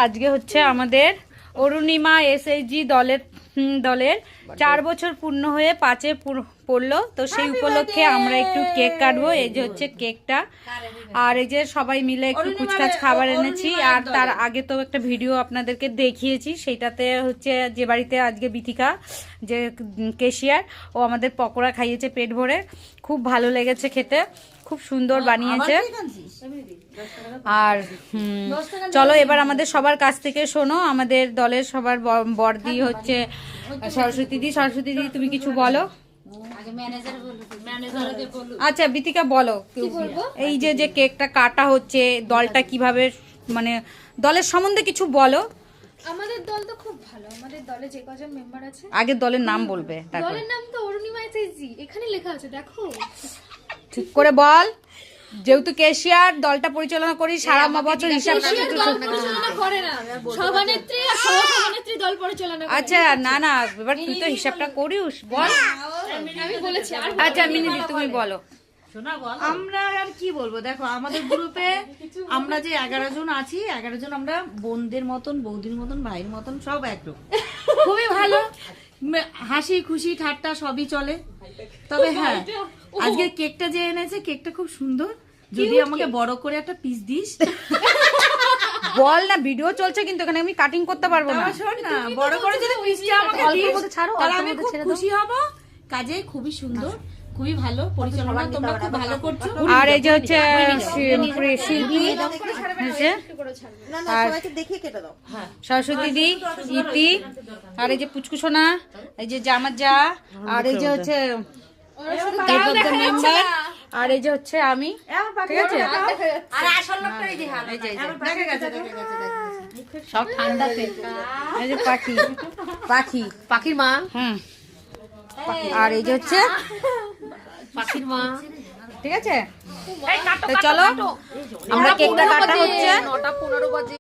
আজকে হচ্ছে আমাদের অরুণিমা এসএইচজি দলের 4 বছর পূর্ণ হয়ে 5-এ পড়লো। তো সেই উপলক্ষে আমরা একটু কেক কাটবো। এই যে হচ্ছে কেকটা, আর এই যে সবাই মিলে একটু কুচকাচ খাবার এনেছি। আর তার আগে তো একটা ভিডিও আপনাদেরকে দেখিয়েছি, সেইটাতে হচ্ছে যে বাড়িতে আজকে বিথিকা যে কেশিয়ার, ও আমাদের পকোড়া খাইয়েছে পেট ভরে, খুব ভালো লেগেছে খেতে, খুব সুন্দর বানিয়েছে। আর চলো এবার আমাদের সবার কাছ থেকে শোনো, আমাদের দলের সবার বড়দি হচ্ছে সরস্বতী দি। সরস্বতী দি তুমি কিছু বলো। আচ্ছা বিথিকা বলো, এই যে যে কেকটা কাটা হচ্ছে, দলটা কিভাবে, মানে দলের সম্বন্ধে কিছু বলো। আমাদের দল তো খুব ভালো। আমাদের দলে যে কজন মেম্বার আছে, আগে দলের নাম বলবে। দলের নাম তো অরুণিমা এসএইচজি, এখানে লেখা আছে দেখো। ঠিক করে বল। যেহেতু কেশিয়ার দলটা পরিচালনা করি, সারা বছর হিসাব পরিচালনা করে না, সভানেত্রী আর সহসভানেত্রী দল পরিচালনা করে। আচ্ছা না না, এবার তুই তো হিসাবটা করিস, বল। আমি বলেছি। আর আচ্ছা মিনিদি তুমি বলো। আমরা আর কি বলবো, দেখো আমাদের গ্রুপে আমরা যে 11 জন আছি, 11 জন আমরা বোনদের মতন, বৌদির মতন, ভাইয়ের মতন, সব একরকম, খুবই ভালো, হাসি খুশি ঠাট্টা সবই চলে। তবে হ্যাঁ, আজকে কেকটা যে এনেছে, কেকটা খুব সুন্দর, যদি আমাকে বড় করে একটা পিস দিস। বল না, ভিডিও চলছে কিন্তু এখানে আমি কাটিং করতে পারবো না। শোন না, বড় করে যদি পিসটা আমাকে দিস তাহলে আমি খুব খুশি হব। কাজে খুবই সুন্দর, খুবই ভালো পরিচালনা, তোমরা খুব ভালো করছো। আর এই যে হচ্ছে শিল্পী, আর সরস্বতী দি, ইতি, আর এই যে পুচকুসোনা, এই যে জামার যা, আর এই যে হচ্ছে মেম্বার, আর এই যে হচ্ছে আমি, ঠিক আছে। সব ঠান্ডাতে এই যে পাখি পাখি পাখির মা, হুম, আর এই যে হচ্ছে পাখির মা, ঠিক আছে। তো চলো আমরা কেকটা কাটা হচ্ছে। 9:15 বাজে।